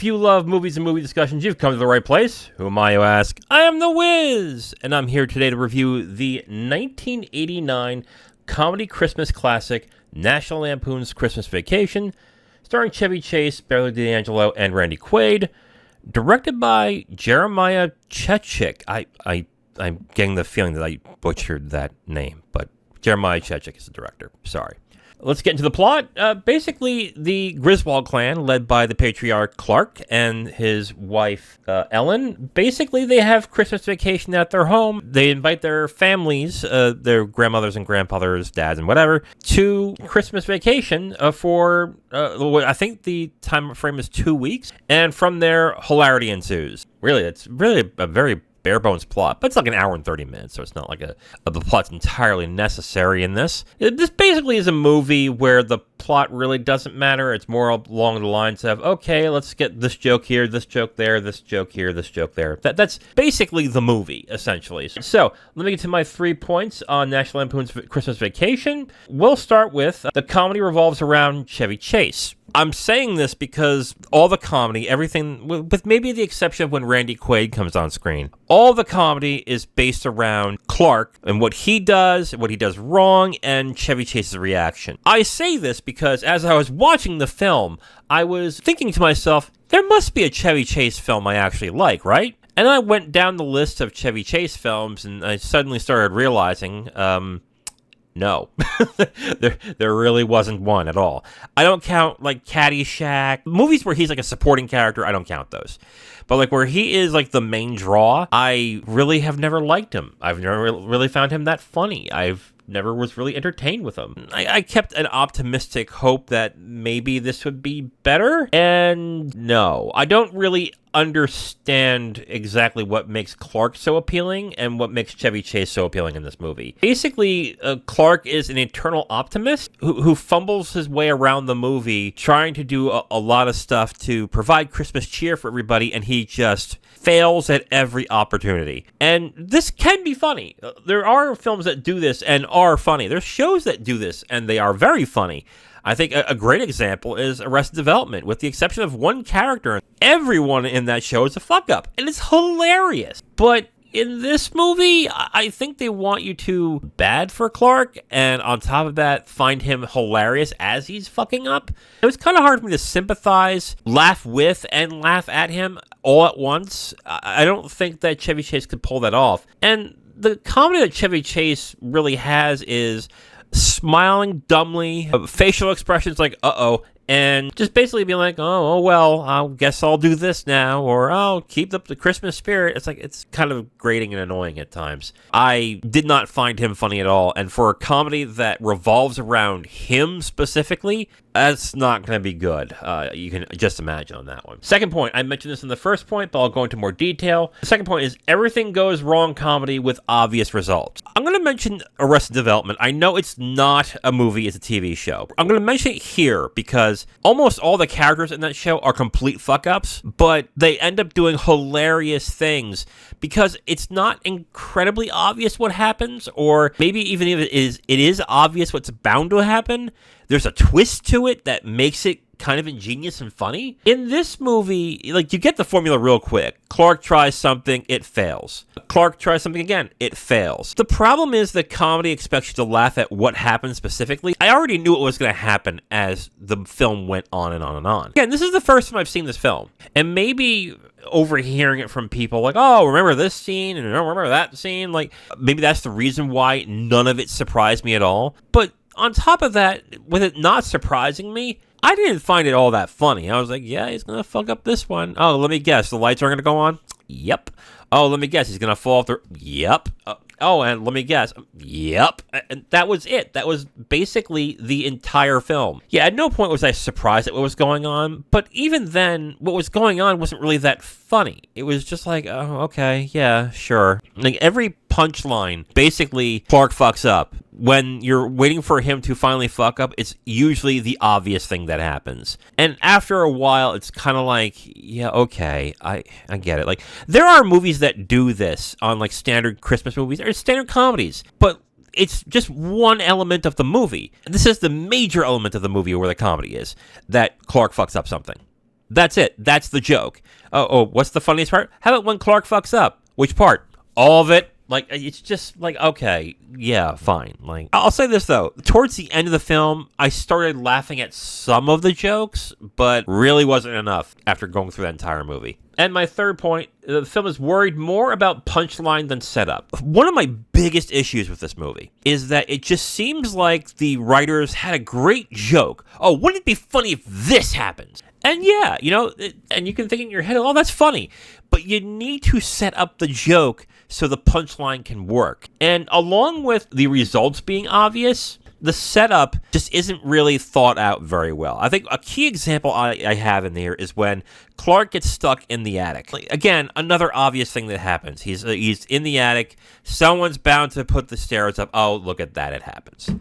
If you love movies and movie discussions, you've come to the right place. Who am I, you ask? I am The Wiz, and I'm here today to review the 1989 comedy Christmas classic, National Lampoon's Christmas Vacation, starring Chevy Chase, Beverly and Randy Quaid, directed by Jeremiah Chechik. I'm getting the feeling that I butchered that name, but Jeremiah Chechik is the director. Sorry. Let's get into the plot. Basically, the Griswold clan, led by the patriarch Clark and his wife Ellen, basically they have Christmas vacation at their home. They invite their families, their grandmothers and grandfathers, dads and whatever, to Christmas vacation for, I think the time frame is 2 weeks. And from there, hilarity ensues. Really, it's really a very bare bones plot, but it's like an hour and 30 minutes, so it's not like the plot's entirely necessary in this. This basically is a movie where the plot really doesn't matter. It's more along the lines of, okay, let's get this joke here, this joke there, this joke here, this joke there. That's basically the movie, essentially. So let me get to my 3 points on National Lampoon's Christmas Vacation. We'll start with the comedy revolves around Chevy Chase. I'm saying this because all the comedy, everything, with maybe the exception of when Randy Quaid comes on screen, all the comedy is based around Clark and what he does wrong, and Chevy Chase's reaction. I say this because as I was watching the film, I was thinking to myself, there must be a Chevy Chase film I actually like, right? And I went down the list of Chevy Chase films, and I suddenly started realizing, no, there really wasn't one at all. I don't count like Caddyshack. Movies where he's like a supporting character, I don't count those. But like where he is like the main draw, I really have never liked him. I've never really found him that funny. I've never was really entertained with him. I kept an optimistic hope that maybe this would be better. And no, I don't really understand exactly what makes Clark so appealing and what makes Chevy Chase so appealing in this movie. Basically, Clark is an eternal optimist who fumbles his way around the movie trying to do a lot of stuff to provide Christmas cheer for everybody, and he just fails at every opportunity. And this can be funny. There are films that do this and are funny. There's shows that do this and they are very funny. I think a great example is Arrested Development, with the exception of one character. Everyone in that show is a fuck-up, and it's hilarious. But in this movie, I think they want you to bad for Clark, and on top of that, find him hilarious as he's fucking up. It was kind of hard for me to sympathize, laugh with, and laugh at him all at once. I don't think that Chevy Chase could pull that off. And the comedy that Chevy Chase really has is smiling dumbly, facial expressions like uh-oh, and just basically being like, oh well, I guess I'll do this now, or I'll keep up the Christmas spirit. It's like, it's kind of grating and annoying at times. I did not find him funny at all, and for a comedy that revolves around him specifically, that's not going to be good. You can just imagine on that one. Second point, I mentioned this in the first point, but I'll go into more detail. The second point is everything goes wrong comedy with obvious results. I'm going to mention Arrested Development. I know it's not a movie, it's a TV show. I'm going to mention it here because almost all the characters in that show are complete fuck-ups, but they end up doing hilarious things because it's not incredibly obvious what happens, or maybe even if it is obvious what's bound to happen. There's a twist to it that makes it kind of ingenious and funny. In this movie, like, you get the formula real quick. Clark tries something, it fails. Clark tries something again, it fails. The problem is that comedy expects you to laugh at what happened specifically. I already knew what was going to happen as the film went on and on and on. Again, this is the first time I've seen this film, and maybe overhearing it from people like, oh, remember this scene and remember that scene, like maybe that's the reason why none of it surprised me at all. But on top of that, with it not surprising me, I didn't find it all that funny. I was like, yeah, he's going to fuck up this one. Oh, let me guess. The lights aren't going to go on? Yep. Oh, let me guess. He's going to fall off the... Yep. Oh, and let me guess. Yep. And that was it. That was basically the entire film. Yeah, at no point was I surprised at what was going on. But even then, what was going on wasn't really that funny. It was just like, oh, okay, yeah, sure. Like every punchline, basically, Clark fucks up. When you're waiting for him to finally fuck up, it's usually the obvious thing that happens. And after a while, it's kind of like, yeah, okay, I get it. Like, there are movies that do this on, like, standard Christmas movies or standard comedies, but it's just one element of the movie. This is the major element of the movie where the comedy is, that Clark fucks up something. That's it. That's the joke. Oh, what's the funniest part? How about when Clark fucks up? Which part? All of it. Like, it's just like, okay, yeah, fine. Like, I'll say this, though. Towards the end of the film, I started laughing at some of the jokes, but really wasn't enough after going through that entire movie. And my third point, the film is worried more about punchline than setup. One of my biggest issues with this movie is that it just seems like the writers had a great joke. Oh, wouldn't it be funny if this happens? And yeah, and you can think in your head, oh, that's funny. But you need to set up the joke so the punchline can work. And along with the results being obvious, the setup just isn't really thought out very well. I think a key example I have in there is when Clark gets stuck in the attic. Like, again, another obvious thing that happens. He's in the attic. Someone's bound to put the stairs up. Oh, look at that. It happens.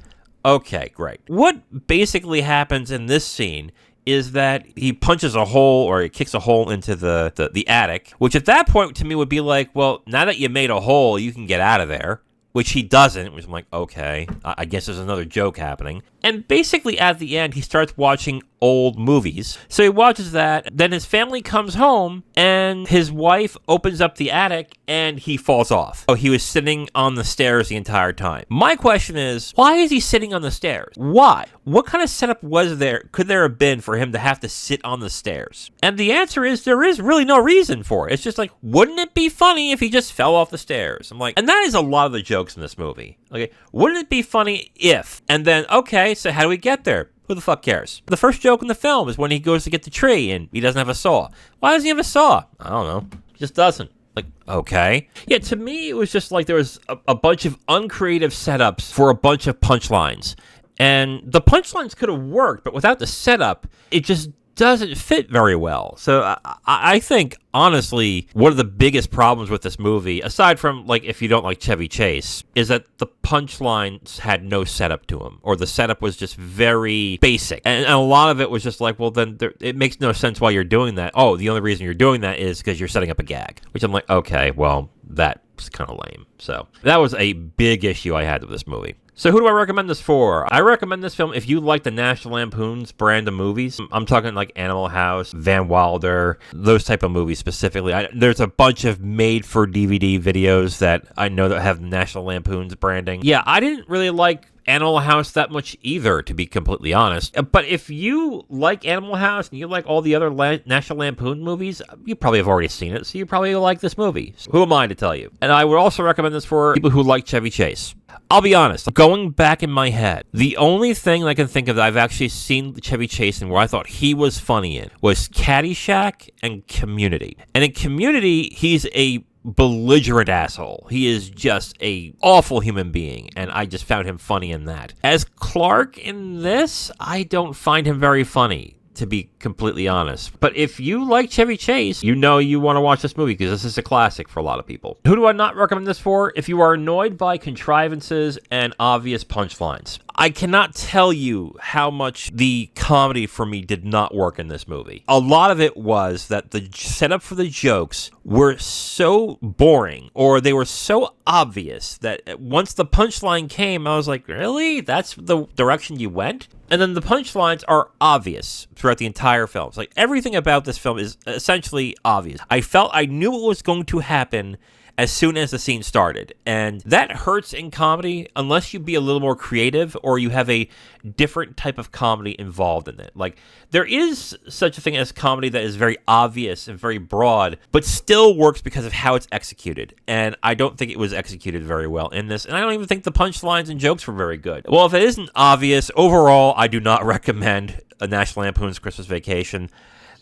Okay, great. What basically happens in this scene is that he punches a hole or he kicks a hole into the attic, which at that point to me would be like, well, now that you made a hole, you can get out of there. Which he doesn't, which I'm like, okay, I guess there's another joke happening. And basically at the end, he starts watching old movies. So he watches that, then his family comes home, and his wife opens up the attic, and he falls off. Oh, he was sitting on the stairs the entire time. My question is, why is he sitting on the stairs? Why? What kind of setup could there have been for him to have to sit on the stairs? And the answer is, there is really no reason for it. It's just like, wouldn't it be funny if he just fell off the stairs? I'm like, and that is a lot of the jokes in this movie. Okay, wouldn't it be funny if? And then, okay, so how do we get there? Who the fuck cares? The first joke in the film is when he goes to get the tree and he doesn't have a saw. Why doesn't he have a saw? I don't know. He just doesn't. Like, okay. Yeah, to me, it was just like there was a bunch of uncreative setups for a bunch of punchlines. And the punchlines could have worked, but without the setup, it just doesn't fit very well. So I think, honestly, one of the biggest problems with this movie, aside from, like, if you don't like Chevy Chase, is that the punchlines had no setup to them, or the setup was just very basic. And a lot of it was just like, well, then it makes no sense why you're doing that. Oh, the only reason you're doing that is because you're setting up a gag. Which I'm like, okay, well, that's kind of lame. So that was a big issue I had with this movie. So who do I recommend this for? I recommend this film if you like the National Lampoon's brand of movies. I'm talking like Animal House, Van Wilder, those type of movies specifically. There's a bunch of made-for-DVD videos that I know that have National Lampoon's branding. Yeah, I didn't really like Animal House that much either, to be completely honest. But if you like Animal House and you like all the other National Lampoon movies, you probably have already seen it, so you probably like this movie. So who am I to tell you? And I would also recommend this for people who like Chevy Chase. I'll be honest, going back in my head, the only thing I can think of that I've actually seen Chevy Chase in where I thought he was funny in was Caddyshack and Community. And in Community, he's a belligerent asshole. He is just a awful human being, and I just found him funny in that. As Clark in this, I don't find him very funny, to be completely honest. But if you like Chevy Chase, you know you want to watch this movie because this is a classic for a lot of people. Who do I not recommend this for? If you are annoyed by contrivances and obvious punchlines. I cannot tell you how much the comedy for me did not work in this movie. A lot of it was that the setup for the jokes were so boring, or they were so obvious that once the punchline came, I was like, really? That's the direction you went? And then the punchlines are obvious throughout the entire film. It's like everything about this film is essentially obvious. I felt I knew what was going to happen as soon as the scene started. And that hurts in comedy unless you be a little more creative or you have a different type of comedy involved in it. Like, there is such a thing as comedy that is very obvious and very broad, but still works because of how it's executed. And I don't think it was executed very well in this. And I don't even think the punchlines and jokes were very good. Well, if it isn't obvious, overall, I do not recommend A National Lampoon's Christmas Vacation.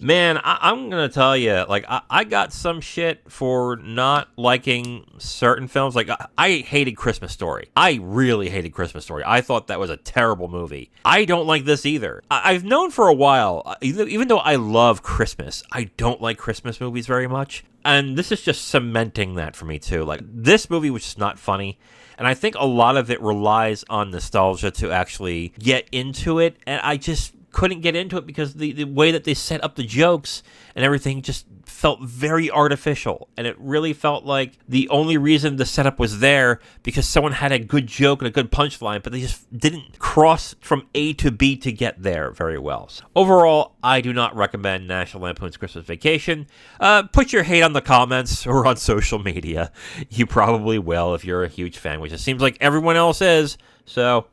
Man, I'm going to tell you, like, I got some shit for not liking certain films. Like, I hated Christmas Story. I really hated Christmas Story. I thought that was a terrible movie. I don't like this either. I've known for a while, even though I love Christmas, I don't like Christmas movies very much. And this is just cementing that for me, too. Like, this movie was just not funny. And I think a lot of it relies on nostalgia to actually get into it. And I just couldn't get into it because the way that they set up the jokes and everything just felt very artificial. And it really felt like the only reason the setup was there because someone had a good joke and a good punchline, but they just didn't cross from A to B to get there very well. So overall, I do not recommend National Lampoon's Christmas Vacation. Put your hate on the comments or on social media. You probably will if you're a huge fan, which it seems like everyone else is. So,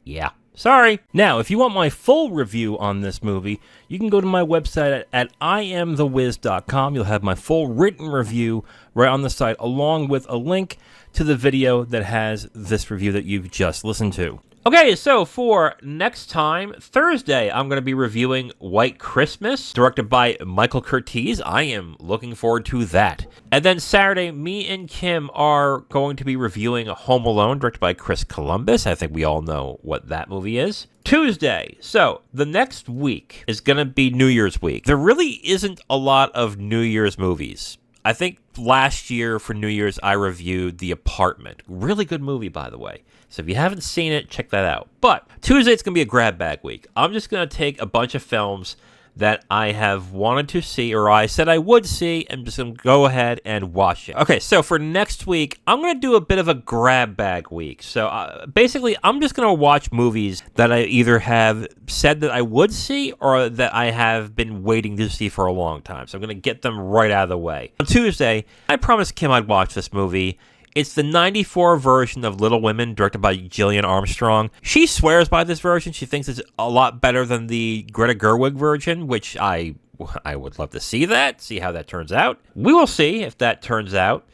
yeah. Sorry. Now, if you want my full review on this movie, you can go to my website at IamTheWiz.com. You'll have my full written review right on the site, along with a link to the video that has this review that you've just listened to. Okay, so for next time, Thursday, I'm going to be reviewing White Christmas, directed by Michael Curtiz. I am looking forward to that. And then Saturday, me and Kim are going to be reviewing Home Alone, directed by Chris Columbus. I think we all know what that movie is. Tuesday, so the next week is going to be New Year's week. There really isn't a lot of New Year's movies. I think last year for New Year's, I reviewed The Apartment. Really good movie, by the way. So if you haven't seen it, check that out. But Tuesday, it's going to be a grab bag week. I'm just going to take a bunch of films that I have wanted to see, or I said I would see, and just going to go ahead and watch it. Okay, so for next week, I'm going to do a bit of a grab bag week. So basically, I'm just going to watch movies that I either have said that I would see, or that I have been waiting to see for a long time. So I'm going to get them right out of the way. On Tuesday, I promised Kim I'd watch this movie. It's the 94 version of Little Women, directed by Gillian Armstrong. She swears by this version. She thinks it's a lot better than the Greta Gerwig version, which I would love to see that, see how that turns out. We will see if that turns out.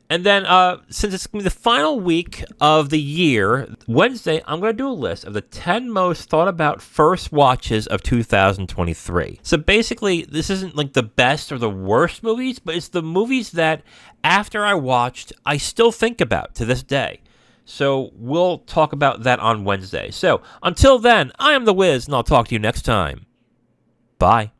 And then, since it's going to be the final week of the year, Wednesday, I'm going to do a list of the 10 most thought about first watches of 2023. So basically, this isn't like the best or the worst movies, but it's the movies that after I watched, I still think about to this day. So we'll talk about that on Wednesday. So until then, I am The Wiz, and I'll talk to you next time. Bye.